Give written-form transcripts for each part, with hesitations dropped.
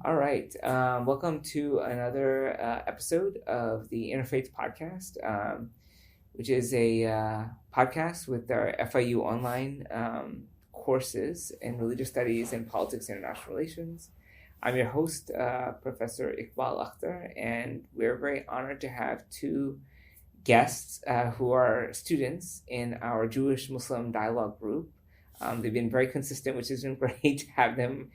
All right. Welcome to another episode of the Interfaith podcast, which is a podcast with our FIU online courses in religious studies and politics and international relations. I'm your host, Professor Iqbal Akhtar, and we're very honored to have two guests who are students in our Jewish-Muslim dialogue group. They've been very consistent, which has been great to have them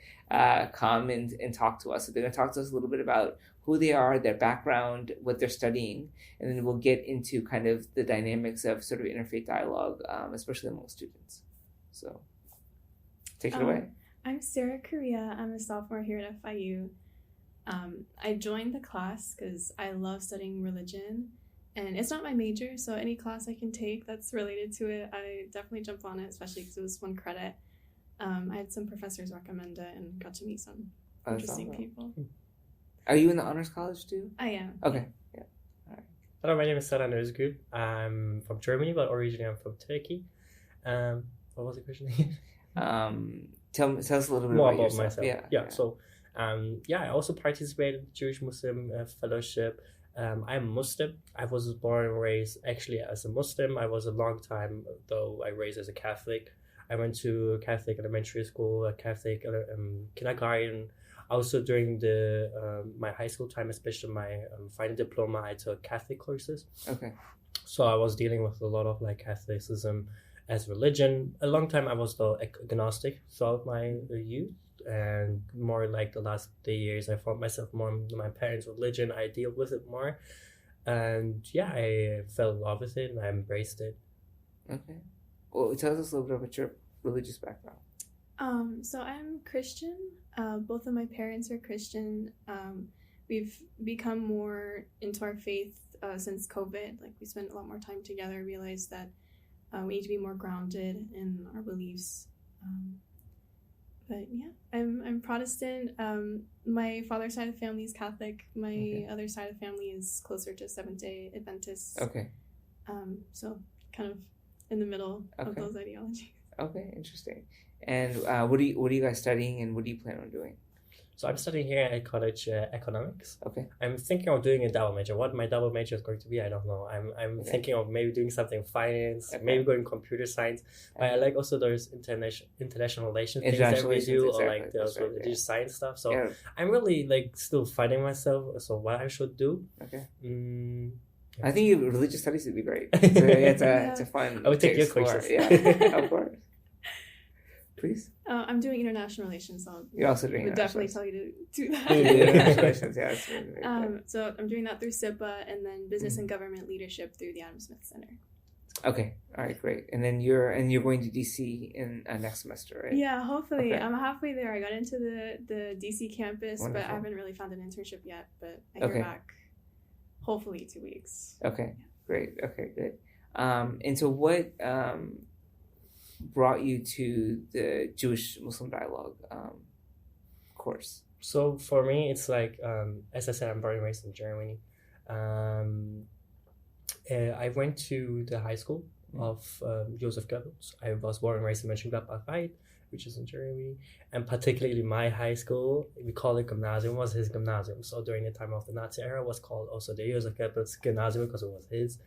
come and talk to us. So they're going to talk to us a little bit about who they are, their background, what they're studying, and then we'll get into kind of the dynamics of sort of interfaith dialogue, especially among students. So take it away. I'm Currea. I'm a sophomore here at FIU. I joined the class because I love studying religion. And it's not my major, so any class I can take that's related to it, I definitely jump on it, especially because it was 1 credit. I had some professors recommend it and got to meet some interesting people. Are you in the honors college too? I am. Okay. Yeah. All right. Hello, my name is Serhan Özgül. I'm from Germany, but originally I'm from Turkey. What was the question again? Tell us a little bit more about myself. Yeah. So, I also participated in the Jewish-Muslim Fellowship. I'm Muslim. I was born and raised actually as a Muslim. I was a long time, though, I raised as a Catholic. I went to a Catholic elementary school, a Catholic kindergarten. Also during my high school time, especially my final diploma, I took Catholic courses. Okay. So I was dealing with a lot of like Catholicism as religion. A long time I was though agnostic throughout my youth. And more like the last 3 years, I found myself more in my parents' religion. I deal with it more, and I fell in love with it and I embraced it. Okay. Well, tell us a little bit about your religious background. So I'm Christian. Both of my parents are Christian. We've become more into our faith since COVID. Like we spent a lot more time together. Realized that we need to be more grounded in our beliefs. But I'm Protestant. My father's side of the family is Catholic. My other side of the family is closer to Seventh-day Adventists. Okay. So kind of in the middle of those ideologies. Okay, interesting. And what are you guys studying, and what do you plan on doing? So I'm studying here at college economics. Okay. I'm thinking of doing a double major. What my double major is going to be, I don't know. I'm thinking of maybe doing something finance, maybe going computer science. But I like also those international relations things that we do, exactly. Or like those religious science stuff. So I'm really like still finding myself. So what I should do. Okay. I think religious studies would be great. So it's a fun. I would take your courses. Yeah, of course. Please. I'm doing international relations, so you're also doing. I would definitely tell you to do that. International relations, yeah. That's really so I'm doing that through SIPA, and then business and government leadership through the Adam Smith Center. Okay, all right, great. And then you're going to DC in next semester, right? Yeah, hopefully. I'm halfway there. I got into the DC campus, Wonderful. But I haven't really found an internship yet. But I hear back, hopefully 2 weeks. Okay, great. Okay, good. And so what brought you to the Jewish-Muslim dialogue course? So for me, it's like, as I said, I'm born and raised in Germany. I went to the high school of Joseph Goebbels. I was born and raised in Mönchengladbach, which is in Germany. And particularly my high school, we call it Gymnasium, was his gymnasium. So during the time of the Nazi era, was called also the Joseph Goebbels Gymnasium because it was his.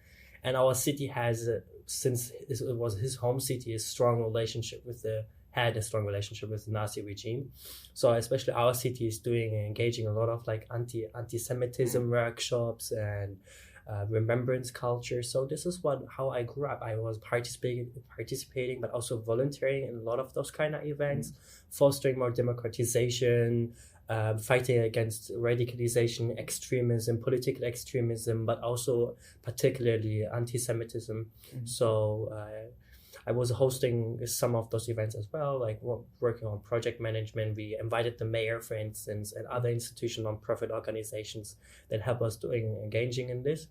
And our city has, since it was his home city, had a strong relationship with the Nazi regime. So especially our city is engaging a lot of like anti-Semitism workshops and remembrance culture. So this is how I grew up. I was participating, but also volunteering in a lot of those kind of events, fostering more democratization, fighting against radicalization, extremism, political extremism, but also particularly anti-Semitism. So I was hosting some of those events as well, like working on project management. We invited the mayor, for instance, and other institutional non-profit organizations that help us engaging in this.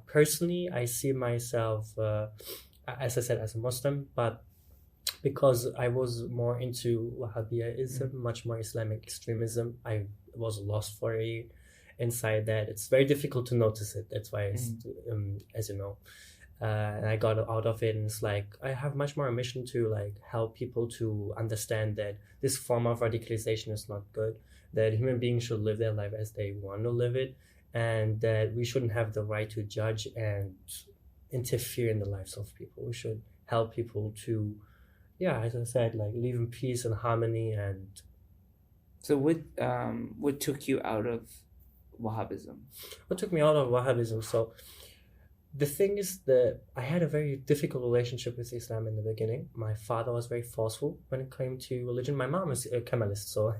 Personally, I see myself, as I said, as a Muslim, but because I was more into Wahhabism, much more Islamic extremism, I was lost for inside that. It's very difficult to notice it. That's why, as you know. And I got out of it, and it's like I have much more a mission to like help people to understand that this form of radicalization is not good, that human beings should live their life as they want to live it, and that we shouldn't have the right to judge and interfere in the lives of people. We should help people to, yeah, as I said, like live in peace and harmony. And So what took you out of Wahhabism? what took me out of Wahhabism? So the thing is that I had a very difficult relationship with Islam in the beginning. My father was very forceful when it came to religion. My mom is a Kemalist, so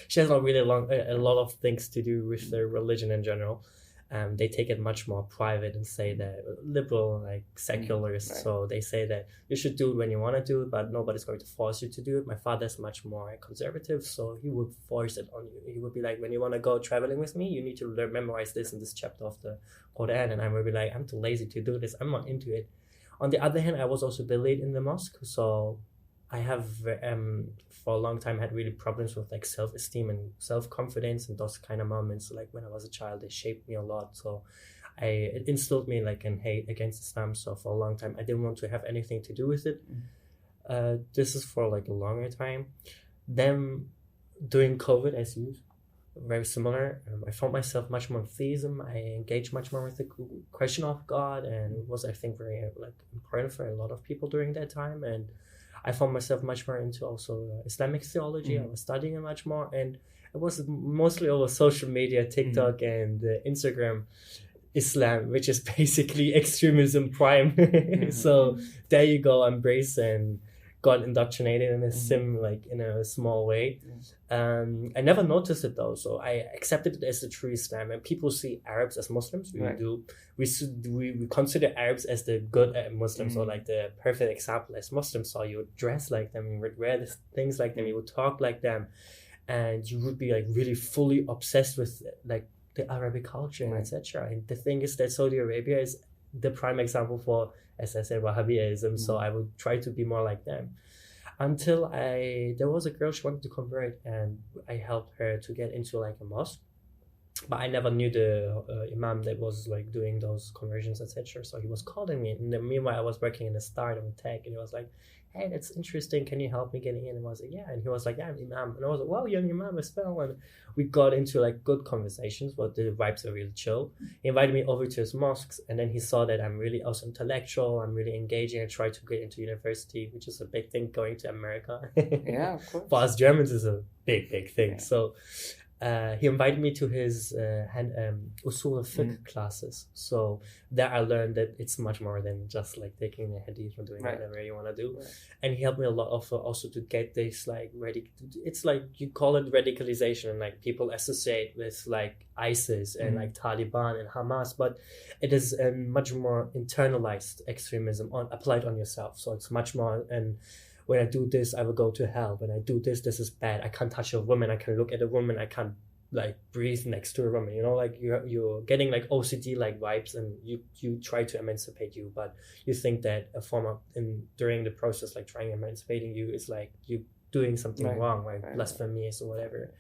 she has not really a lot of things to do with their religion in general. They take it much more private and say that liberal, like secularists. Right. So they say that you should do it when you want to do it, but nobody's going to force you to do it. My father's much more conservative, so he would force it on you. He would be like, when you want to go traveling with me, you need to memorize this in this chapter of the Quran. And I would be like, I'm too lazy to do this. I'm not into it. On the other hand, I was also bullied in the mosque, so I have for a long time had really problems with like self-esteem and self-confidence, and those kind of moments. Like when I was a child, they shaped me a lot. So it instilled me like in hate against Islam. So for a long time, I didn't want to have anything to do with it. This is for like a longer time. Then during COVID, as you, very similar. I found myself much more in theism. I engaged much more with the question of God, and it was, I think, very like important for a lot of people during that time. And I found myself much more into also Islamic theology. I was studying it much more, and it was mostly over social media, TikTok and Instagram Islam, which is basically extremism prime. So there you go, embrace and got indoctrinated in a in a small way. I never noticed it though, so I accepted it as the true Islam. And people see Arabs as Muslims. We consider Arabs as the good Muslims, or like the perfect example as Muslims. So you would dress like them, you would wear things like them, you would talk like them, and you would be like really fully obsessed with like the Arabic culture and etc. And the thing is that Saudi Arabia is the prime example for, as I said, Wahhabism. So I would try to be more like them. Until there was a girl, she wanted to convert, and I helped her to get into like a mosque. But I never knew the imam that was like doing those conversions, etc. So he was calling me. And then meanwhile, I was working in the start of a tech, and he was like, "Hey, that's interesting. Can you help me getting in?" And I was like, "Yeah." And he was like, "Yeah, I'm imam." And I was like, "Wow, you're an imam as well." And we got into like good conversations, but the vibes were really chill. He invited me over to his mosques, and then he saw that I'm really also intellectual. I'm really engaging. I tried to get into university, which is a big thing going to America. Yeah, of course. For us Germans, is a big thing. Yeah. So he invited me to his usul al-fiqh classes. So there I learned that it's much more than just like taking the hadith and doing whatever you want to do. And he helped me a lot also to get this like it's like you call it radicalization, and like people associate with like ISIS and like Taliban and Hamas, but it is a much more internalized extremism applied on yourself. So it's much more, and when I do this, I will go to hell. When I do this, this is bad. I can't touch a woman. I can look at a woman. I can't like breathe next to a woman. You know, like you're getting like OCD like vibes, and you try to emancipate you, but you think that a form of during the process, like trying emancipating you, is like you doing something wrong, like blasphemous or whatever.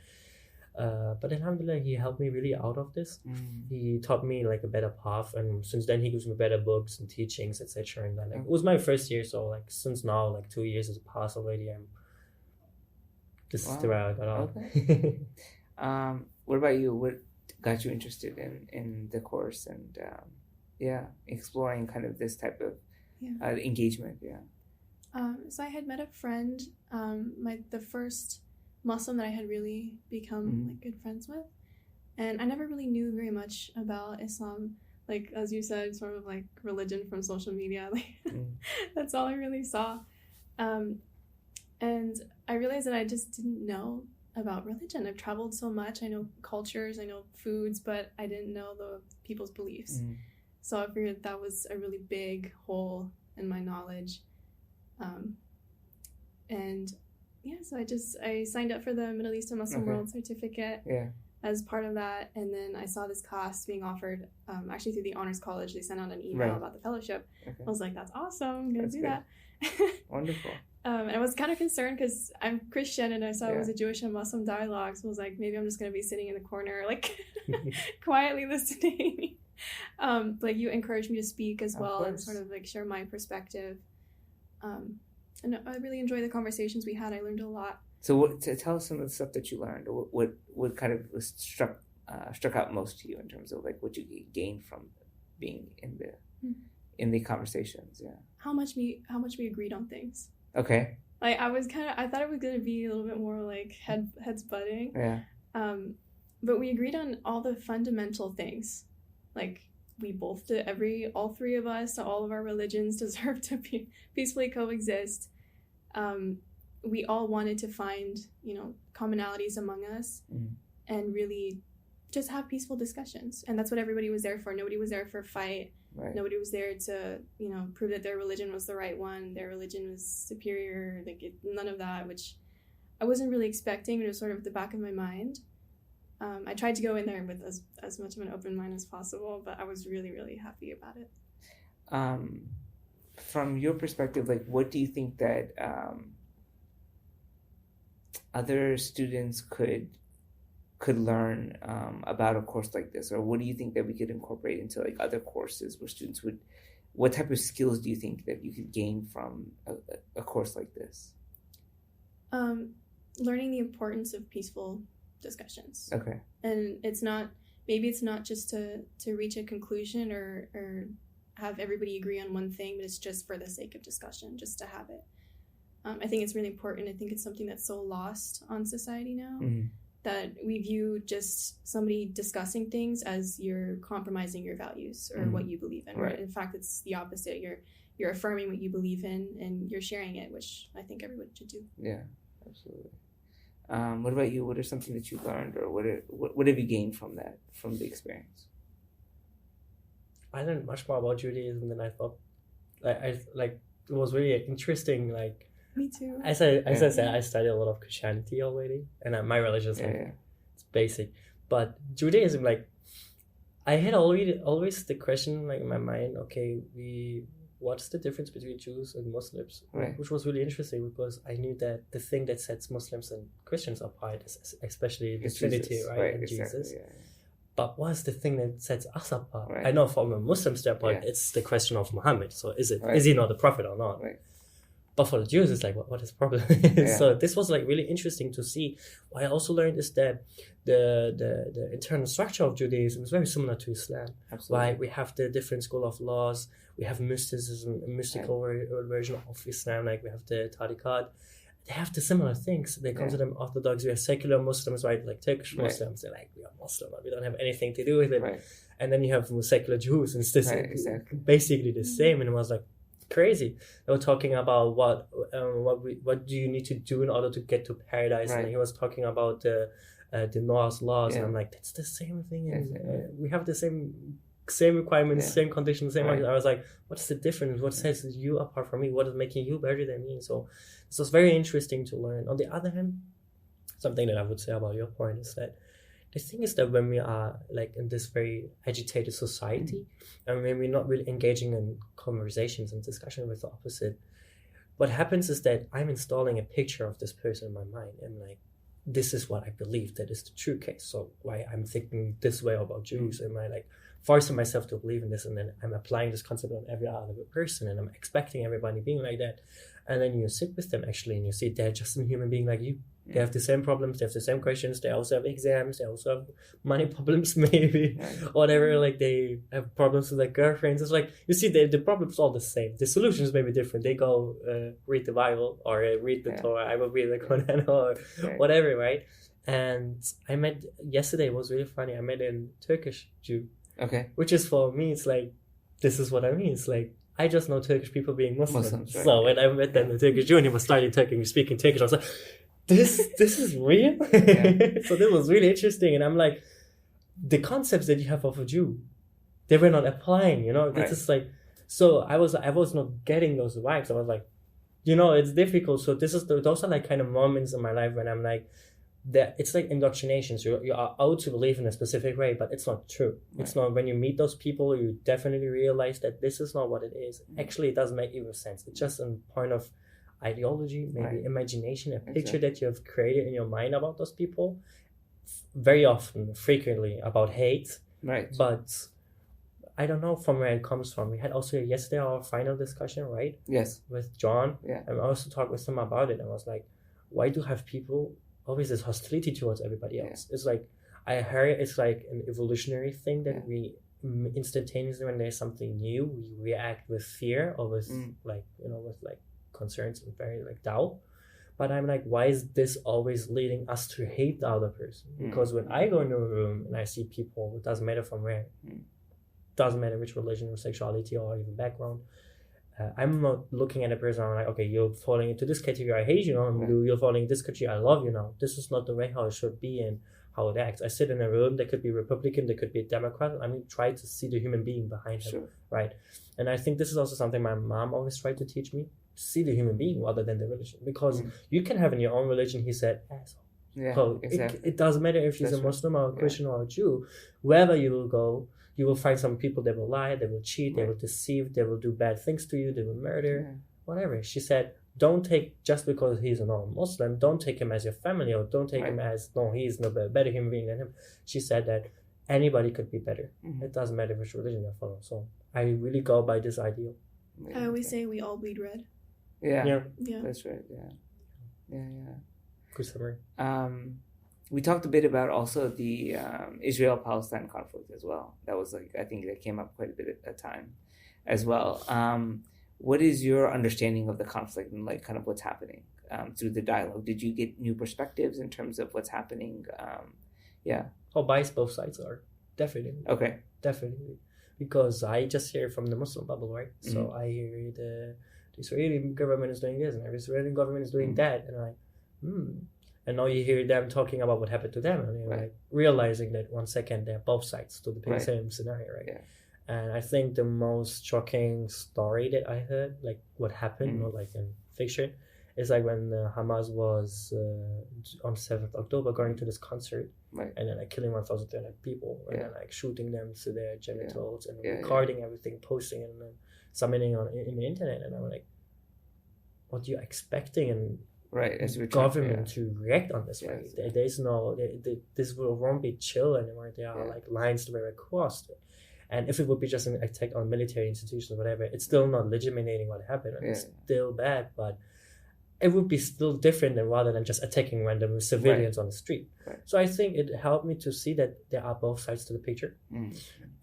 But alhamdulillah, he helped me really out of this. He taught me like a better path, and since then he gives me better books and teachings, etc. And then like, it was my first year, so like since now like 2 years has passed already, this is the way I got out. Okay. What about you? What got you interested in the course and exploring kind of this type of engagement? So I had met a friend, the first Muslim that I had really become like good friends with, and I never really knew very much about Islam. Like as you said, sort of like religion from social media. Like that's all I really saw, and I realized that I just didn't know about religion. I've traveled so much. I know cultures, I know foods, but I didn't know the people's beliefs. So I figured that was a really big hole in my knowledge, and so I signed up for the Middle East and Muslim World Certificate as part of that, and then I saw this class being offered actually through the Honors College. They sent out an email about the fellowship. I was like, that's awesome, I'm gonna do that. Wonderful. And I was kind of concerned because I'm Christian, and I saw it was a Jewish and Muslim dialogue, so I was like, maybe I'm just gonna be sitting in the corner like quietly listening. Like you encouraged me to speak as Of well and course. sort of like share my perspective. And I really enjoy the conversations we had. I learned a lot. So tell us some of the stuff that you learned, or what kind of was struck out most to you in terms of like what you gained from being in the conversations. Yeah. How much we agreed on things. Okay. Like I thought it was gonna be a little bit more like heads butting. Yeah. But we agreed on all the fundamental things. Like we both did, all three of us, all of our religions deserve to be peacefully coexist. We all wanted to find, commonalities among us and really just have peaceful discussions. And that's what everybody was there for. Nobody was there for a fight. Right. Nobody was there to, prove that their religion was the right one. Their religion was superior. None of that, which I wasn't really expecting. It was sort of at the back of my mind. I tried to go in there with as much of an open mind as possible, but I was really, really happy about it. From your perspective, like, what do you think that other students could learn about a course like this, or what do you think that we could incorporate into like other courses where students would? What type of skills do you think that you could gain from a course like this? Learning the importance of peaceful discussions. Okay. And it's not just to reach a conclusion or have everybody agree on one thing, but it's just for the sake of discussion, just to have it. I think it's really important. I think it's something that's so lost on society now, that we view just somebody discussing things as you're compromising your values or what you believe in. Right. In fact, it's the opposite. You're affirming what you believe in and you're sharing it, which I think everyone should do. Yeah, absolutely. What about you? What are something that you learned, or what have you gained from the experience? I learned much more about Judaism than I thought. It was really interesting. Like, me too. As I said, I studied a lot of Christianity already, and my religion is it's basic. But Judaism, like, I had always the question like in my mind, okay, what's the difference between Jews and Muslims? Right. Which was really interesting because I knew that the thing that sets Muslims and Christians apart is especially the Trinity, Jesus, right? And exactly, Jesus. yeah. But what's the thing that sets us apart? Right. I know from a Muslim standpoint, it's the question of Muhammad. So is Right. he not a prophet or not? Right. But for the Jews, it's like, what is the problem? So this was like really interesting to see. What I also learned is that the internal structure of Judaism is very similar to Islam. Absolutely. Like we have the different school of laws, we have mysticism, a mystical version of Islam, like we have the Tariqat. They have the similar things. They consider them Orthodox. We have secular Muslims, right? Like Turkish Muslims. They're like, we are Muslim, but we don't have anything to do with it. Right. And then you have secular Jews, and it's this basically the same. And it was like crazy. They were talking about what do you need to do in order to get to paradise, and he was talking about the Noah's laws, and I'm like, that's the same thing. And we have the same requirements, same conditions, same. I was like, what's the difference? What sets you apart from me? What is making you better than me? So this was very interesting to learn. On the other hand, something that I would say about your point is that the thing is that when we are like in this very agitated society, and when we're not really engaging in conversations and discussion with the opposite, what happens is that I'm installing a picture of this person in my mind, and like, this is what I believe that is the true case. So why I'm thinking this way about Jews, am I like forcing myself to believe in this, and then I'm applying this concept on every other person, and I'm expecting everybody being like that. And then you sit with them actually, and you see they're just a human being like you. They have the same problems, they have the same questions, they also have exams, they also have money problems maybe, whatever, like they have problems with their girlfriends. It's like, you see, the problems are all the same. The solutions may be different. They go read the Bible, or read the Torah, I will read the Quran, or whatever, right? And I met, yesterday was really funny, I met a Turkish Jew. Okay. Which is, for me, it's like, this is what I mean. It's like, I just know Turkish people being Muslims. Right? So when I met them, the Turkish Jew, and he was studying Turkish, speaking Turkish, I was like, this is real. So that was really interesting, and I'm like, the concepts that you have of a Jew, they were not applying. This is like, so I was not getting those vibes. I was like, it's difficult. So those are like kind of moments in my life when I'm like, that it's like indoctrination. So you are out to believe in a specific way, but it's not true. It's not. When you meet those people, you definitely realize that this is not what it is. Actually, it doesn't make even sense. It's just a point of ideology, maybe imagination, a picture that you have created in your mind about those people, very often, frequently, about hate. Right. But I don't know from where it comes from. We had also yesterday our final discussion, right? Yes. With John. Yeah. And I also talked with him about it. And I was like, why do have people always this hostility towards everybody else? Yeah. It's like, I heard it's like an evolutionary thing that Yeah. we instantaneously, when there's something new, we react with fear or with like, with like concerns and very like doubt. But I'm like, why is this always leading us to hate the other person? Because when I go into a room and I see people, it doesn't matter from where, doesn't matter which religion or sexuality or even background, I'm not looking at a person, I'm like, okay, you're falling into this category, I hate you, you're falling into this category, I love you now. This is not the way how it should be and how it acts. I sit in a room, they could be Republican, they could be Democrat. I mean, try to see the human being behind him, right? And I think this is also something my mom always tried to teach me, see the human being rather than the religion. Because you can have in your own religion, he said, asshole. Yeah, so exactly. It doesn't matter if he's a Muslim or a Christian or a Jew. Wherever you will go, you will find some people that will lie, they will cheat, they will deceive, they will do bad things to you, they will murder, whatever. She said, don't take, just because he's a non-Muslim, don't take him as your family, or don't take him as, no, he's no better human being than him. She said that anybody could be better. It doesn't matter which religion they follow. So I really go by this ideal. I always say we all bleed red. Yeah. That's right. Yeah. Good summary. We talked a bit about also the Israel-Palestine conflict as well. That was like, I think that came up quite a bit at that time as well. What is your understanding of the conflict and like kind of what's happening through the dialogue? Did you get new perspectives in terms of what's happening? How biased both sides are. Definitely. Okay. Definitely. Because I just hear from the Muslim bubble, right? So I hear the Israeli government is doing this and the Israeli government is doing that. And I'm like, And now you hear them talking about what happened to them, and you're like realizing that 1 second they're both sides to the same scenario, right? Yeah. And I think the most shocking story that I heard, like what happened, not like in fiction, is like when Hamas was on 7th October going to this concert, and then like killing 1,300 people, and then like shooting them to their genitals and recording everything, posting and then submitting on in the internet, and I'm like, what are you expecting? And as government to react on this, right? There's no, this won't be chill anymore. There are like lines to be crossed, and if it would be just an attack on military institutions or whatever, it's still not legitimating what happened. And it's still bad, but it would be still different than rather than just attacking random civilians on the street. So I think it helped me to see that there are both sides to the picture,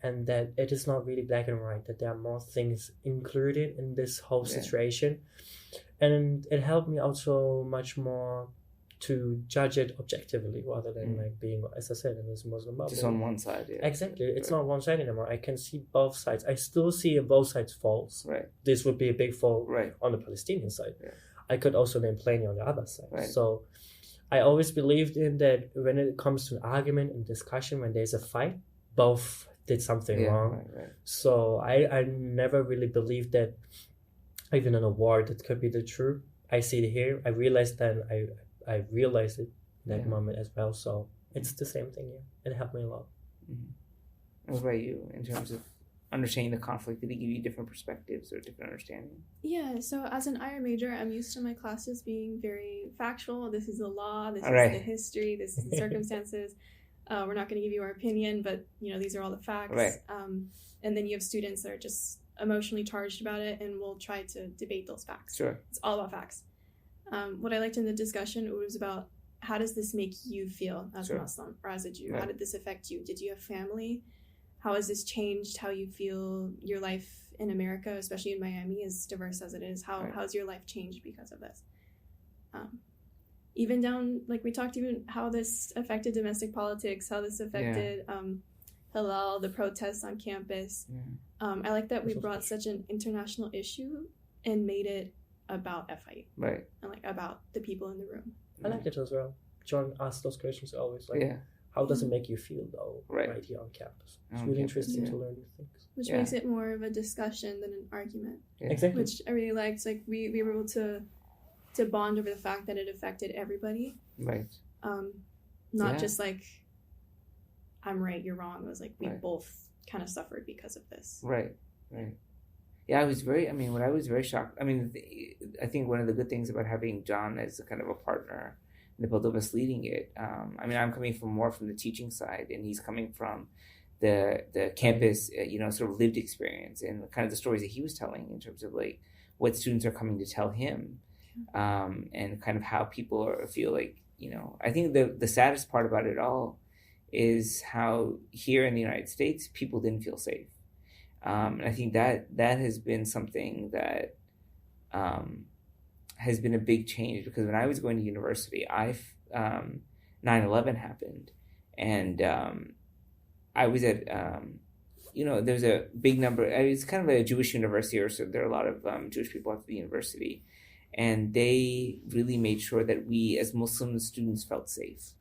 and that it is not really black and white. That there are more things included in this whole situation. And it helped me also much more to judge it objectively rather than like being, as I said, in this Muslim bubble. Just on one side, Exactly. It's not one side anymore. I can see both sides. I still see both sides falls. This would be a big fall on the Palestinian side. I could also name plenty on the other side. So I always believed in that when it comes to an argument and discussion, when there's a fight, both did something wrong. So I never really believed that even in a war that could be the truth. I see it here. I realized that I realized it that moment as well. So it's the same thing here. It helped me a lot. What about you in terms of understanding the conflict? Did it give you different perspectives or different understanding? Yeah, so as an IR major, I'm used to my classes being very factual. This is the law, this is the history, this is the circumstances. We're not going to give you our opinion, but these are all the facts. And then you have students that are just emotionally charged about it and will try to debate those facts. It's all about facts. What I liked in the discussion, it was about how does this make you feel as a Muslim or as a Jew? How did this affect you? Did you have family? How has this changed how you feel your life in America, especially in Miami, as diverse as it is? How's your life changed because of this? Even down, like we talked, even how this affected domestic politics, how this affected halal, the protests on campus. I like that we brought such an international issue and made it about FIU. And like about the people in the room. I liked it as well. John asked those questions always, like, how does it make you feel though, right here on campus? It's really interesting to learn new things. Which makes it more of a discussion than an argument. Exactly. Which I really liked. Like we were able to bond over the fact that it affected everybody. Not just like I'm right, you're wrong. It was like we both kind of suffered because of this. Yeah, I was very shocked. I mean, I think one of the good things about having John as a kind of a partner and the both of us leading it, I'm coming from the teaching side, and he's coming from the campus, sort of lived experience and kind of the stories that he was telling in terms of like what students are coming to tell him, and kind of how people feel like, I think the saddest part about it all is how here in the United States, people didn't feel safe. And I think that has been something that has been a big change, because when I was going to university, 9/11 happened, and I was at, there's a big number. It's kind of a Jewish university, or so there are a lot of Jewish people at the university, and they really made sure that we as Muslim students felt safe.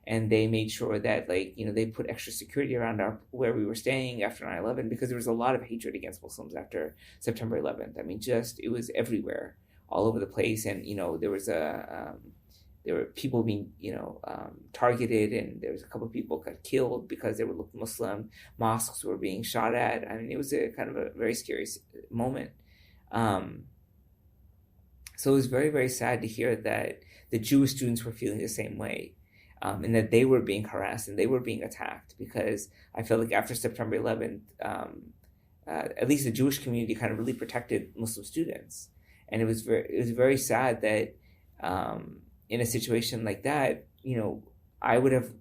And they made sure that, like, they put extra security around where we were staying after 9/11, because there was a lot of hatred against Muslims after September 11th. I mean, it was everywhere, all over the place. And, there were people being, targeted, and there was a couple of people got killed because they were Muslim. Mosques were being shot at. I mean, it was a kind of a very scary moment. So it was very, very sad to hear that the Jewish students were feeling the same way. And that they were being harassed and they were being attacked, because I felt like after September 11th, at least the Jewish community kind of really protected Muslim students. And it was very sad that in a situation like that, I would have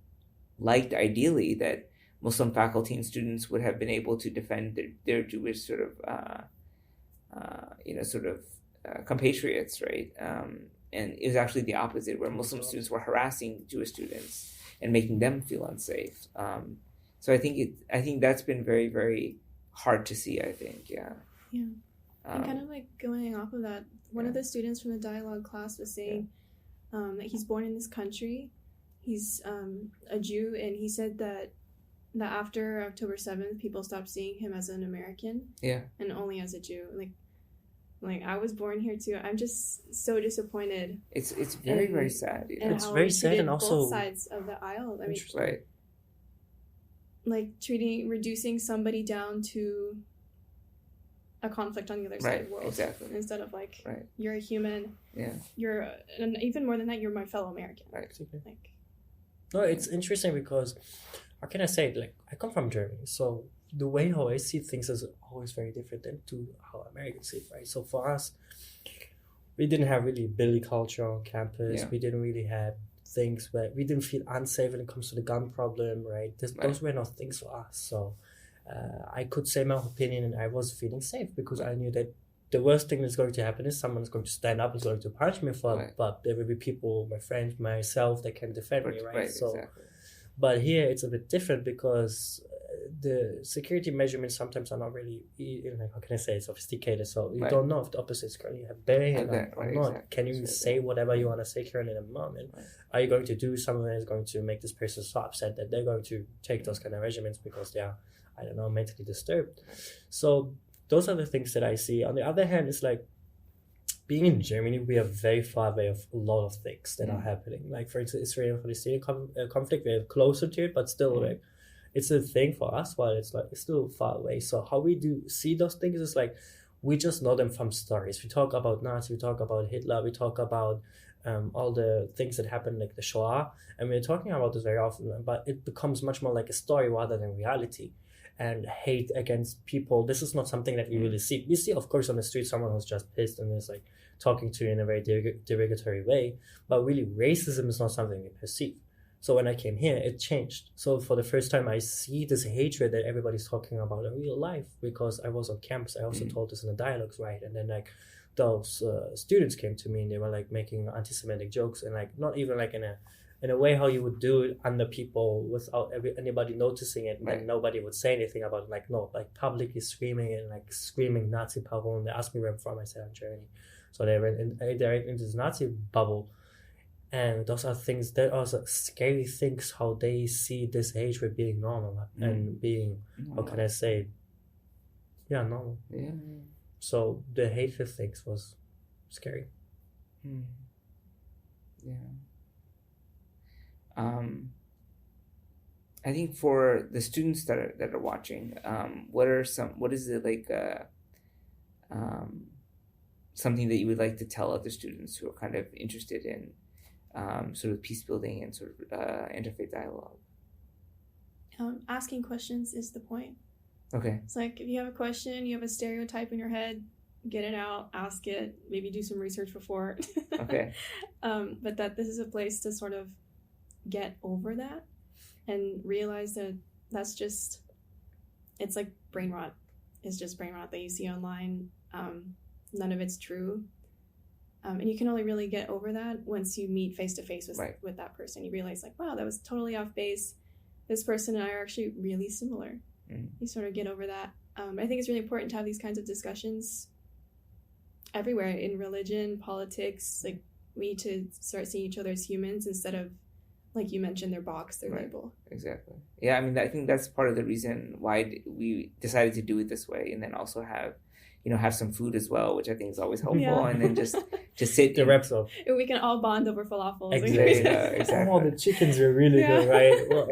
liked ideally that Muslim faculty and students would have been able to defend their Jewish sort of compatriots, right? And it was actually the opposite, where Muslim students were harassing Jewish students and making them feel unsafe. So I think that's been very, very hard to see, I think, yeah. Yeah. And kind of like going off of that, one of the students from the dialogue class was saying that he's born in this country. He's a Jew, and he said that after October 7th, people stopped seeing him as an American, and only as a Jew. Like I was born here too. I'm just so disappointed. It's very, very sad. It's very sad, and also both sides of the aisle. I mean, right. Like reducing somebody down to a conflict on the other side of the world. Exactly. Instead of you're a human. Yeah. And even more than that, you're my fellow American. Right. No, it's interesting because, how can I say it? Like, I come from Germany, so the way how I see things is always very different than to how Americans see it, right? So for us, we didn't have really Billy culture on campus. Yeah. We didn't really have things where we didn't feel unsafe when it comes to the gun problem, right? Those were not things for us. So I could say my opinion, and I was feeling safe because I knew that the worst thing that's going to happen is someone's going to stand up and is going to punch me for it, but there will be people, my friends, myself, that can defend me, right? So, exactly. But here it's a bit different because the security measurements sometimes are not really, how can I say, sophisticated. So you don't know if the opposite is currently bearing or not. Exactly. Can you say whatever you want to say currently in a moment? Right. Are you going to do something that is going to make this person so upset that they're going to take those kind of measurements because they are, I don't know, mentally disturbed? So those are the things that I see. On the other hand, it's like, being in Germany, we are very far away of a lot of things that are happening. Like, for instance, Israeli-Palestinian conflict, we're closer to it, but still, like, it's a thing for us, while it's still far away. So how we do see those things is like, we just know them from stories. We talk about Nazi, we talk about Hitler, we talk about all the things that happened, like the Shoah, and we're talking about this very often, but it becomes much more like a story rather than reality. And hate against people, this is not something that we really see. We see, of course, on the street someone who's just pissed and is like talking to you in a very derogatory way, but really racism is not something we perceive. So when I came here, it changed. So for the first time, I see this hatred that everybody's talking about in real life, because I was on campus. I also told this in the dialogues, right? And then like those students came to me and they were like making anti-Semitic jokes, and like not even like in a way how you would do it under people without anybody noticing it, and nobody would say anything about it. Like, no, like publicly screaming and like screaming Nazi bubble. And they asked me where I'm from. I said I'm Germany. So they went into this Nazi bubble. And those are things that are scary things, how they see this hatred being normal and being, how can I say, normal. Yeah. So the hatred things was scary. Yeah. I think for the students that are watching, what is it like something that you would like to tell other students who are kind of interested in sort of peace building and sort of interfaith dialogue? asking questions is the point. Okay. It's like if you have a question, you have a stereotype in your head, get it out, ask it, maybe do some research before. Okay. But that this is a place to sort of get over that and realize that that's just, it's like brain rot. It's just brain rot that you see online. None of it's true. And you can only really get over that once you meet face to face with that person. You realize like, wow, that was totally off base. This person and I are actually really similar. You sort of get over that. I think it's really important to have these kinds of discussions everywhere, in religion, politics. Like, we need to start seeing each other as humans instead of, like you mentioned, their box, their label. Exactly. Yeah, I mean, I think that's part of the reason why we decided to do it this way, and then also have some food as well, which I think is always helpful. Yeah. And then just sit. The wraps up. And we can all bond over falafels. Exactly. Exactly. Oh, the chickens are really good, right? Well,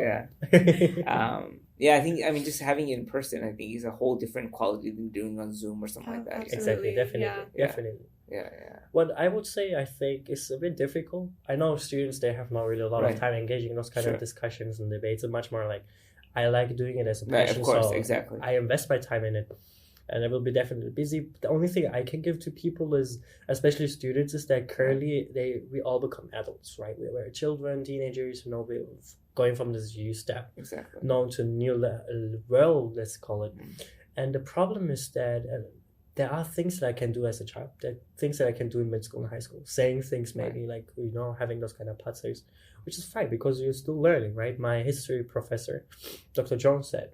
yeah. I mean, just having it in person, I think, is a whole different quality than doing on Zoom or something like that. Exactly. Definitely. Yeah. What I would say, I think, is a bit difficult. I know students, they have not really a lot of time engaging in those kind of discussions and debates. It's much more like, I like doing it as a passion. Of course, so exactly. I invest my time in it. And I will be definitely busy. The only thing I can give to people is, especially students, is that currently we all become adults, right? We're children, teenagers, we're going from this youth step known to new world, let's call it. And the problem is that there are things that I can do as a child. There are things that I can do in mid school and high school. Saying things maybe like, having those kind of platzers, which is fine because you're still learning, right? My history professor, Dr. Jones, said,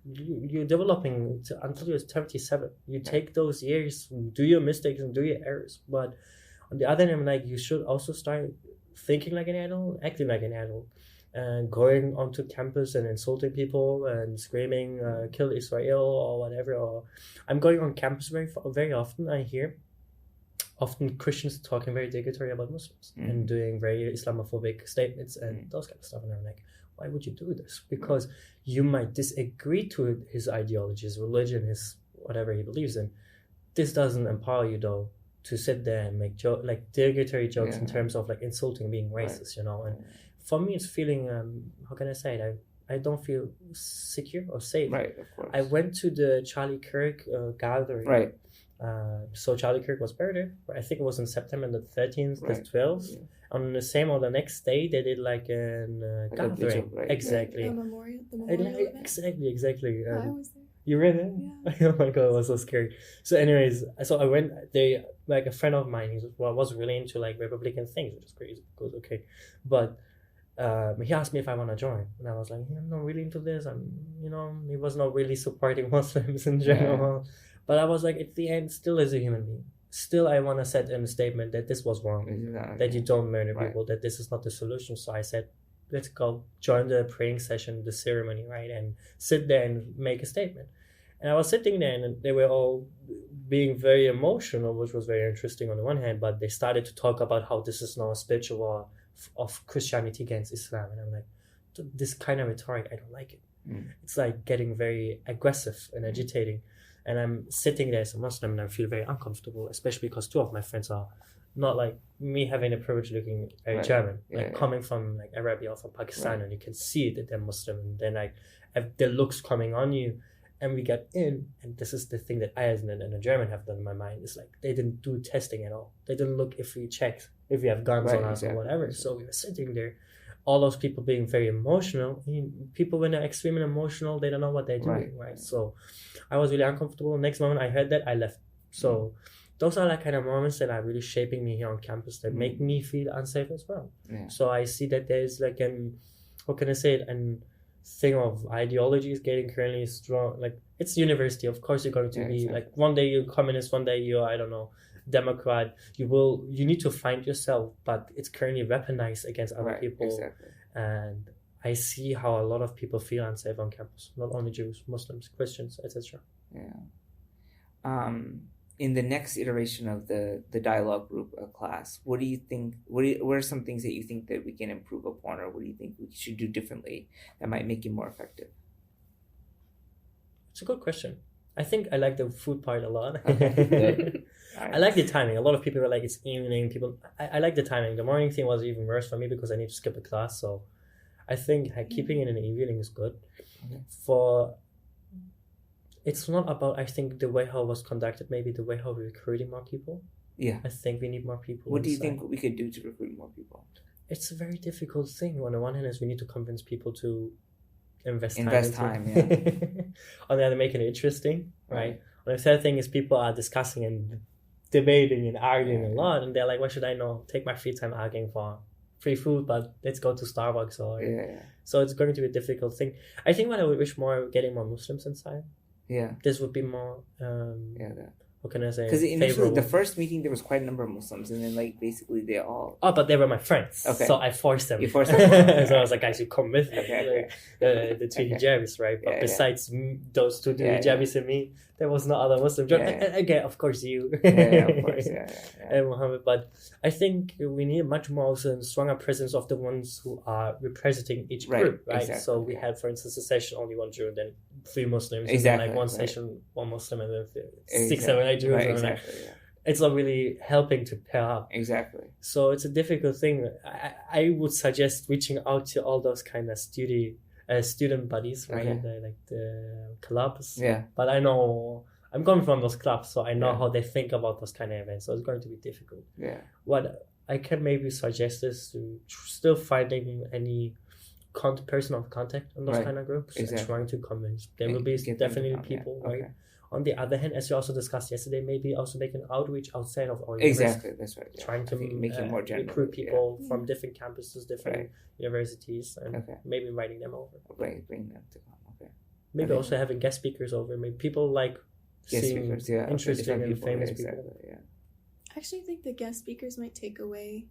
you're developing until you're 37. You take those years, do your mistakes and do your errors. But on the other hand, like, you should also start thinking like an adult, acting like an adult, and going onto campus and insulting people and screaming, kill Israel or whatever. Or I'm going on campus very often. I hear often Christians talking very derogatory about Muslims and doing very Islamophobic statements and those kind of stuff. And I'm like, why would you do this? Because you might disagree to his ideology, his religion, his whatever he believes in. This doesn't empower you, though, to sit there and make derogatory jokes in terms of like insulting, being racist, And for me, it's feeling, how can I say it? I don't feel secure or safe. Right, of course. I went to the Charlie Kirk gathering. Right. So Charlie Kirk was buried. I think it was on September the 13th, the 12th. Yeah. On the same or the next day, they did like a gathering. Exactly. A memorial event? Exactly. I was there. You were there? Yeah. Oh my god, it was so scary. So anyways, I went, like a friend of mine, he was really into like Republican things, which is crazy because, okay. But he asked me if I want to join. And I was like, I'm not really into this. He was not really supporting Muslims in general. Yeah. But I was like, at the end, still as a human being, still I want to set in a statement that this was wrong, that you don't murder people, that this is not the solution. So I said, let's go join the praying session, the ceremony, right? And sit there and make a statement. And I was sitting there and they were all being very emotional, which was very interesting on the one hand, but they started to talk about how this is now a spiritual war of Christianity against Islam. And I'm like, this kind of rhetoric, I don't like it. It's like getting very aggressive and agitating. And I'm sitting there as a Muslim and I feel very uncomfortable, especially because two of my friends are not like me, having the privilege looking very German, coming from like Arabia or from Pakistan, and you can see that they're Muslim, and then like their looks coming on you. And we get in, and this is the thing that I as a German have done in my mind, is like they didn't do testing at all. They didn't look if we checked, if we have guns on us or whatever. So we were sitting there, all those people being very emotional. People when they're extremely emotional, they don't know what they're doing, right? So I was really uncomfortable. The next moment I heard that, I left. So those are like kind of moments that are really shaping me here on campus that make me feel unsafe as well. Yeah. So I see that there's like what can I say it, thing of ideologies getting currently strong. Like, it's university, of course you're going to be like, one day you're communist, one day you're, I don't know, Democrat. You need to find yourself, but it's currently weaponized against other people. And I see how a lot of people feel unsafe on campus, not only Jews, Muslims, Christians, etc. In the next iteration of the dialogue group class, what do you think? What are some things that you think that we can improve upon, or what do you think we should do differently that might make it more effective? It's a good question. I think I like the food part a lot. Okay. I like the timing. A lot of people are like, it's evening. I like the timing. The morning thing was even worse for me because I need to skip a class. So I think keeping it in the evening is good. Okay. It's not about, I think, the way how it was conducted, maybe the way how we're recruiting more people. Yeah. I think we need more people. What do you think we could do to recruit more people? It's a very difficult thing. On the one hand is we need to convince people to invest time, yeah. On the other, making it interesting, right? On the third thing is people are discussing and debating and arguing a lot, and they're like, why should I take my free time arguing for free food, but let's go to Starbucks or so it's going to be a difficult thing. I think what I would wish more, getting more Muslims inside. Yeah. This would be more what can I say? Because initially, the first meeting, there was quite a number of Muslims, and then like basically they all. Oh, but they were my friends. Okay. So I forced them. You forced them. So I was like, guys, you come with me. The two hijabis, right? But besides those two hijabis and me, there was no other Muslim. Again, of course, you. Of course, and Muhammad. But I think we need much more also stronger presence of the ones who are representing each group, right? Exactly. So we had, for instance, a session only one Jew, and then 3 Muslims, and then like one session, 1 Muslim, and then 6, 7, 8 Jews. Right, exactly, it's not really helping to pair up. Exactly. So it's a difficult thing. I would suggest reaching out to all those kind of student buddies, right? Like the clubs. Yeah. But I know I'm coming from those clubs, so I know how they think about those kind of events. So it's going to be difficult. Yeah. What I can maybe suggest is to still finding any person of contact in those kind of groups and trying to convince. There will be definitely people, right? Okay. On the other hand, as we also discussed yesterday, maybe also make an outreach outside of our university. That's right. Trying to make it more general, recruit people from different campuses, different universities, and maybe inviting them over. Bring them to come. Okay. Maybe also having guest speakers over. Maybe people like seeing interesting and famous people. I actually think the guest speakers might take away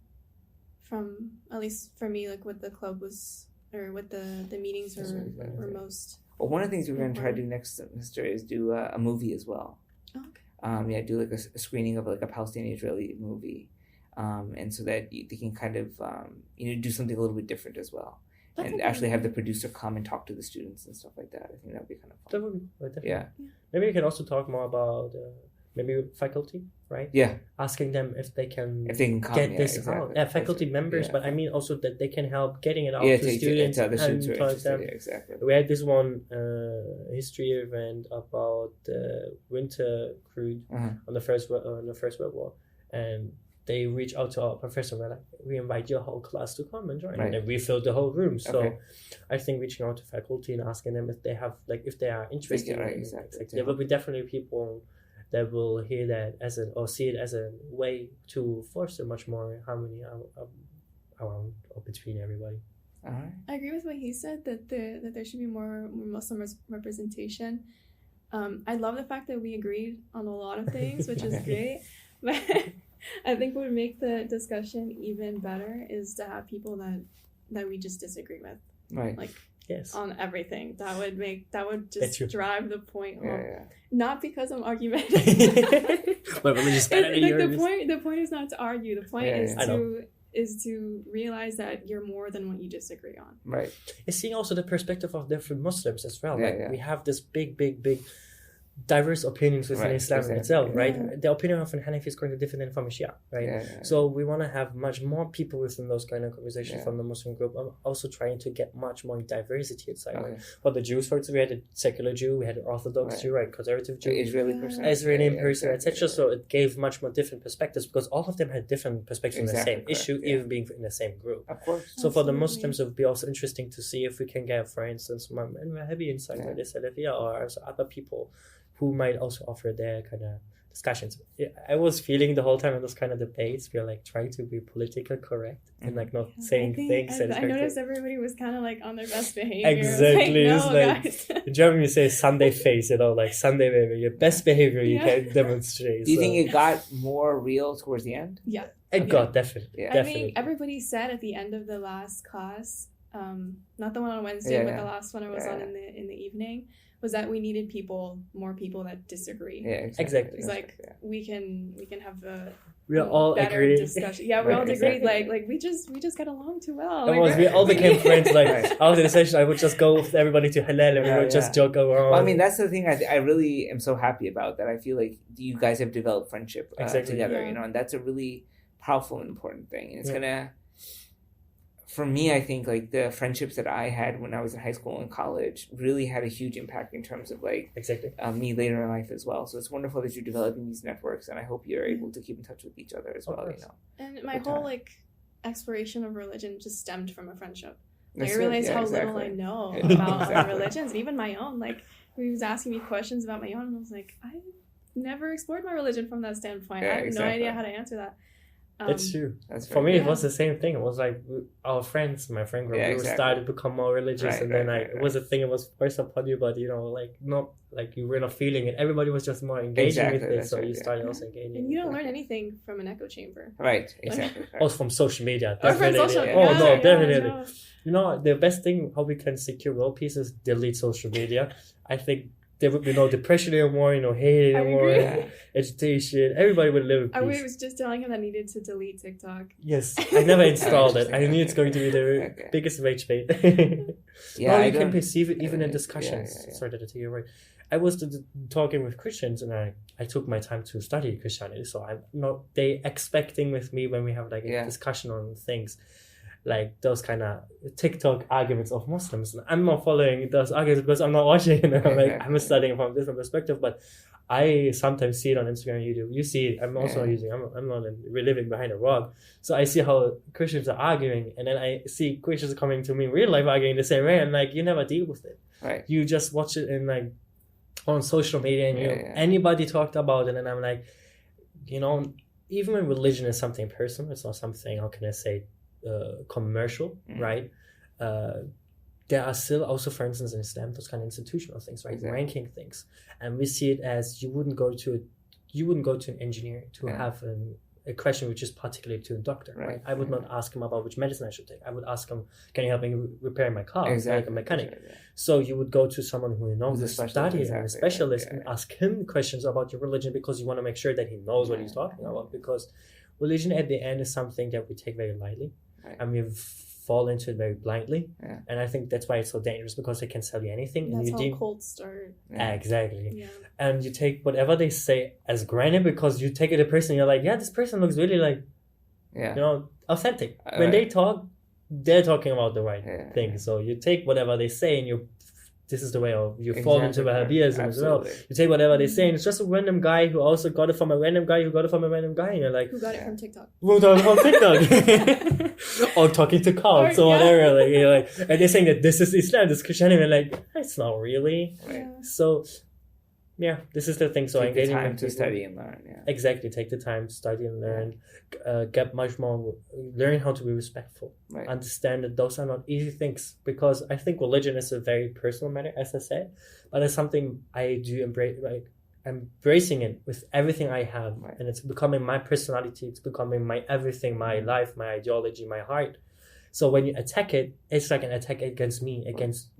from, at least for me, like what the club was, or what the meetings were most. Well, one of the things we're going to try to do next semester is do a movie as well. Okay. Do like a screening of like a Palestinian-Israeli movie, and so that they can kind of do something a little bit different as well, and actually have the producer come and talk to the students and stuff like that. I think that would be kind of fun. That would be definitely. Yeah. Maybe we can also talk more about maybe faculty, right? Yeah. Asking them if they can come, get this out. Yeah, faculty members, but I mean also that they can help getting it out to students. To students who are interested. Exactly. We had this one history event about winter crude on the First World War, and they reached out to our professor. We're like, we invite your whole class to come and join, and then we filled the whole room. So I think reaching out to faculty and asking them if they have if they are interested. There will be definitely people that will hear that or see it as a way to foster much more harmony around or between everybody. All right. I agree with what he said, that there should be more Muslim representation. I love the fact that we agreed on a lot of things, which is great. But I think what would make the discussion even better is to have people that we just disagree with. Right. Like, on everything. That would just drive the point home. Not because I'm argumentative. But let me just the point is not to argue. The point is to realize that you're more than what you disagree on. Right. It's seeing also the perspective of different Muslims as well. We have this big diverse opinions within Islam itself, right? The opinion of an Hanafi is going to be different than from a Shia, right? So we want to have much more people within those kind of conversations from the Muslim group. I'm also trying to get much more diversity inside. For the Jews, for example, we had a secular Jew, we had an Orthodox Jew, right? Conservative Jew, Israeli person, etc. So it gave much more different perspectives because all of them had different perspectives on the same issue, even being in the same group. Of course. So for the Muslims, it would be also interesting to see if we can get, for instance, Wahhabi inside the Salafiyya or other people who might also offer their kind of discussions. I was feeling the whole time in those kind of debates, we're like trying to be politically correct and like not saying things. I noticed everybody was kind of like on their best behavior. Exactly. It's like in German you say Sunday face, like Sunday behavior, your best behavior you can demonstrate. Do you think it got more real towards the end? Yeah. It got definitely. I think everybody said at the end of the last class, not the one on Wednesday, but the last one I was on in the evening, was that we needed more people that disagree. Yeah, exactly. It's like we can have a we all agree discussion. Yeah, we all agreed. Like we just got along too well. We all became friends. Like after the session, I would just go with everybody to Halal and we would just joke around. Well, I mean, that's the thing I really am so happy about, that I feel like you guys have developed friendship together. And that's a really powerful and important thing. And it's gonna, for me, I think like the friendships that I had when I was in high school and college really had a huge impact in terms of like Exactly. me later in life as well. So it's wonderful that you're developing these networks, and I hope you're able to keep in touch with each other as well. You know, and my whole like exploration of religion just stemmed from a friendship. Like, I That's it. realized Yeah, how exactly. little I know Yeah, about exactly. religions, and even my own. Like, he was asking me questions about my own, and I was like, I never explored my religion from that standpoint. Yeah, I have exactly. no idea how to answer that. It's true. That's For very me, good. it was the same thing. It was like our friends, my friend group, Yeah, we exactly. started to become more religious, Right, and then right, it was a thing. It was forced upon you, but like not like you were not feeling it. Everybody was just more engaging Exactly, with it, that's so right, you yeah. started also engaging. And you don't with it. learn anything from an echo chamber. Right, exactly. Right. Also from social media, Or from definitely. social media. Oh Yeah, no, yeah, definitely. no. You know, the best thing how we can secure world peace is delete social media. I think there would be no depression anymore, hate I anymore, agree. Yeah. agitation. Everybody would live in I peace. was just telling him that I needed to delete TikTok. Yes, I never installed it. I Interesting. knew it's going to be the Okay. biggest rage bait. Yeah, Well, I you can don't- perceive it even in yeah, discussions. yeah, yeah. Sorry to take you away. I was talking with Christians, and I took my time to study Christianity. So I'm not they expecting with me when we have like a Yeah. discussion on things, like those kind of TikTok arguments of Muslims. I'm not following those arguments because I'm not watching. I'm studying from a different perspective, but I sometimes see it on Instagram and YouTube. You see it. I'm also Yeah. I'm not living behind a rock. So I see how Christians are arguing, and then I see Christians coming to me in real life arguing the same way. And like, you never deal with it. Right. You just watch it in like on social media, and Yeah. anybody talked about it, and I'm like, even when religion is something personal, it's not something, how can I say, commercial, Mm. right? There are still also, for instance, in Islam, those kind of institutional things, right? Exactly. Ranking things, and we see it as you wouldn't go to an engineer to Yeah. have a question which is particular to a doctor, right? Right, I would right, not ask him about which medicine I should take. I would ask him, can you help me repair my car? Exactly. Like a mechanic. Yeah. So you would go to someone who knows Who's a the specialist, study and exactly, a specialist, yeah, and yeah. ask him questions about your religion, because you want to make sure that he knows what he's talking about. Because religion at the end is something that we take very lightly, Right. and we fall into it very blindly. Yeah. And I think that's why it's so dangerous, because they can sell you anything, and That's you how deem cults start. Yeah. exactly, Yeah. and you take whatever they say as granted, because you take it a person. You're like, yeah, this person looks really like Yeah. authentic. When Right. they talk, they're talking about the right Yeah, thing. yeah. So you take whatever they say, and this is the way of you fall into Exactly. Wahhabism as well. Absolutely. You take whatever they say, and it's just a random guy who also got it from a random guy who got it from a random guy, and you're like, Who got it Yeah. from TikTok? well, that's on TikTok. Or talking to cults or Or, yeah. whatever. Like, you're like, and they're saying that this is Islam, this is Christianity, and like, it's not really. Right. Yeah. So, yeah, this is the thing. So Take the engaging time with to people- study and learn. Yeah. Exactly, take the time to study and learn, get much more, learn how to be respectful, Right. understand that those are not easy things, because I think religion is a very personal matter, as I said, but it's something I do embrace, like embracing it with everything I have, Right. and it's becoming my personality, it's becoming my everything, my life, my ideology, my heart. So when you attack it, it's like an attack against me, against,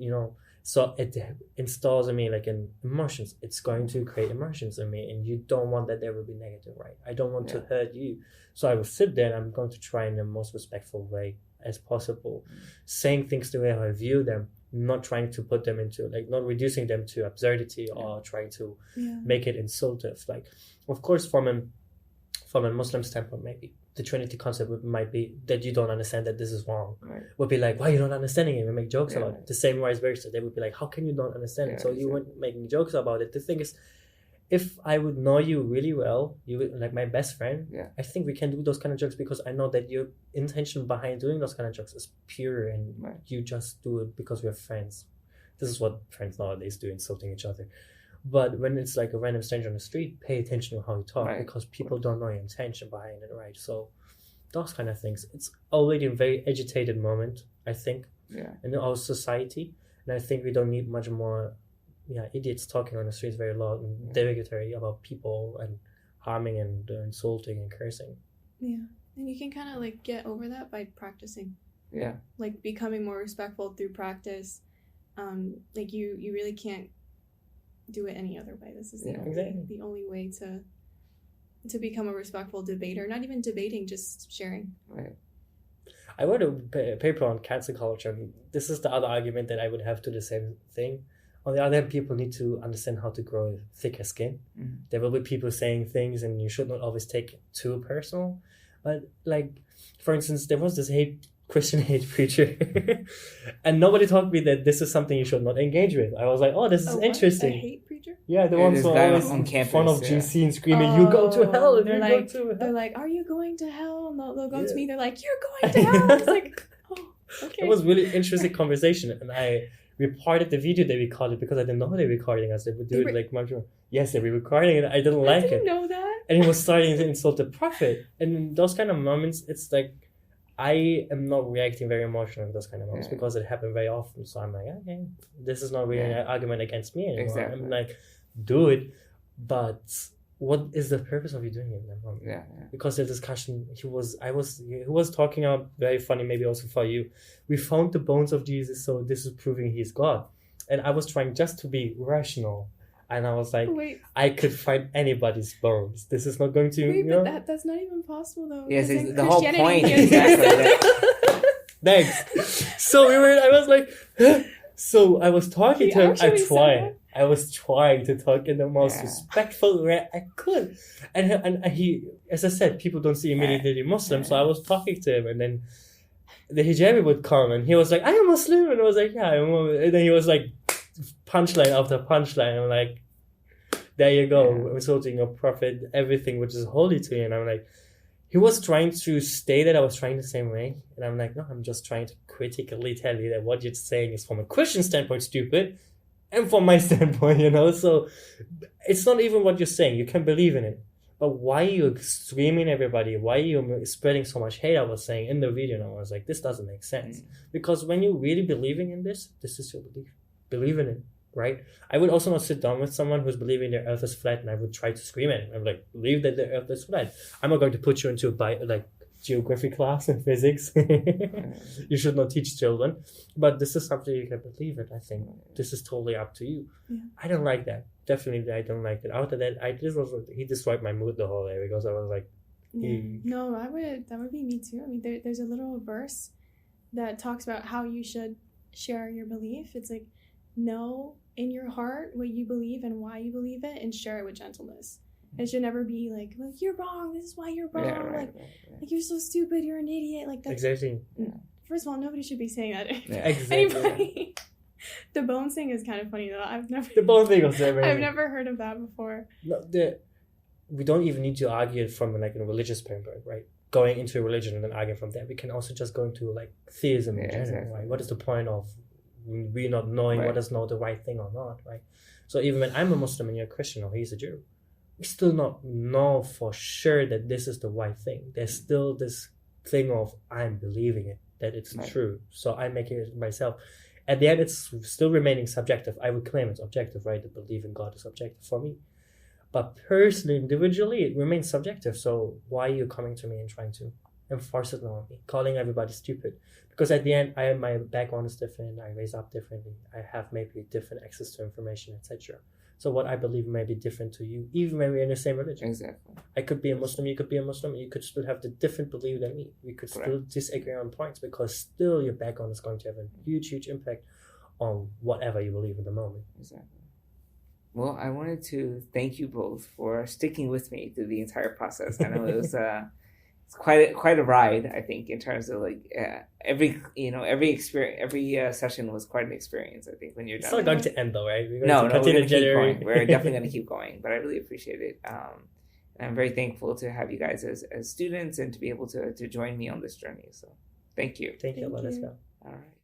so it installs in me like an emotions. It's going to create emotions in me, and you don't want that there will be negative, right? I don't want to Yeah. hurt you. So I will sit there, and I'm going to try in the most respectful way as possible, saying things the way I view them, not trying to put them into, like, not reducing them to absurdity or trying to Yeah. make it insultive. Like, of course, from a Muslim standpoint, maybe the Trinity concept might be that you don't understand that this is wrong. Right. Would be like, why you not understanding it? We make jokes Yeah. about it. The same vice versa. They would be like, how can you not understand it? Yeah, So you weren't making jokes about it. The thing is, if I would know you really well, you would, like my best friend, Yeah. I think we can do those kind of jokes, because I know that your intention behind doing those kind of jokes is pure, and Right. you just do it because we're friends. This is what friends nowadays do, insulting each other. But when it's like a random stranger on the street, pay attention to how you talk, Right. because people don't know your intention behind it, right? So those kind of things. It's already a very agitated moment, I think, Yeah. in our society. And I think we don't need much more idiots talking on the streets very loud and derogatory about people and harming and insulting and cursing. Yeah. And you can kind of like get over that by practicing. Yeah. Like becoming more respectful through practice. Like you really can't do it any other way. This is Yeah, exactly. the only way to become a respectful debater. Not even debating, just sharing. Right. I wrote a paper on cancel culture, and this is the other argument that I would have to the same thing. On the other hand, people need to understand how to grow thicker skin. Mhm. There will be people saying things, and you should not always take it too personal. But, like, for instance, there was this hate Christian hate preacher. And nobody taught me that this is something you should not engage with. I was like, oh, this is interesting. A hate preacher? Yeah, the ones who are always on campus, in front of GC and screaming, you go to hell, and they're like, are you going to hell? And they'll go to me, they're like, you're going to hell. It's like, oh, okay. It was really interesting conversation, and I reported the video they recorded because I didn't know they were recording us. They would do it like much more. Yes, they were recording it. I didn't like it. I didn't know that. And he was starting to insult the prophet. And in those kind of moments, it's like, I am not reacting very emotionally in those kind of moments because it happened very often. So I'm like, okay, this is not really an argument against me anymore. Exactly. I'm like, do it, but what is the purpose of you doing it in that moment? Because the discussion, he was talking about very funny, maybe also for you. We found the bones of Jesus, so this is proving he's God. And I was trying just to be rational. And I was like, I could find anybody's bones. This is not going to, but that's not even possible though. Yes, the whole point. Exactly. Thanks. So I was like, so I was talking to him. I was trying to talk in the most respectful way I could. And he, as I said, people don't see immediately Muslim. So I was talking to him, and then the hijabi would come, and he was like, I am Muslim. And I was like, yeah, I'm Muslim. And then he was like, punchline after punchline. I'm like, there you go, insulting your prophet, everything which is holy to you. And I'm like, he was trying to stay that I was trying the same way. And I'm like, no, I'm just trying to critically tell you that what you're saying is from a Christian standpoint stupid, and from my standpoint, so it's not even what you're saying. You can believe in it, but why are you screaming everybody? Why are you spreading so much hate? I was saying in the video, and I was like, this doesn't make sense. Because when you're really believing in this is your belief. Believe in it, right? I would also not sit down with someone who's believing the earth is flat, and I would try to scream at him. I'm like, believe that the earth is flat. I'm not going to put you into a geography class and physics. You should not teach children. But this is something you can believe in. I think this is totally up to you. I don't like that. Definitely, I don't like that. After that, he destroyed my mood the whole day because I was like, no, that would be me too. I mean, there's a little verse that talks about how you should share your belief. It's like, know in your heart what you believe and why you believe it, and share it with gentleness. It should never be like, you're wrong, this is why you're wrong, like you're so stupid, you're an idiot, like that's exactly. First of all, nobody should be saying that. Exactly. The bone thing is kind of funny though. The bone thing was never. I've never heard of that before. No, we don't even need to argue it from a religious standpoint, right? Going into a religion and then arguing from there. We can also just go into theism in general, right? What is the point of we not knowing what is not the right thing or not, right? So even when I'm a Muslim and you're a Christian or he's a Jew, we still not know for sure that this is the right thing. There's still this thing of I'm believing it, that it's true. So I'm making it myself. At the end, it's still remaining subjective. I would claim it's objective, right? To believe in God is objective for me. But personally, individually, it remains subjective. So why are you coming to me and trying to enforce it on me, calling everybody stupid? Because at the end, my background is different. I raise up differently. I have maybe different access to information, etc. So what I believe may be different to you, even when we're in the same religion. Exactly. I could be a Muslim, you could be a Muslim, and you could still have the different belief than me. We could still disagree on points because still your background is going to have a huge, huge impact on whatever you believe at the moment. Exactly. Well, I wanted to thank you both for sticking with me through the entire process. I know it was it's quite a ride, I think, in terms of every experience, every session was quite an experience. I think when you're done. It's not going to end though, right? We're going to keep going. We're definitely going to keep going, but I really appreciate it. And I'm very thankful to have you guys as students and to be able to join me on this journey. So thank you. Thank you. Let us go. All right.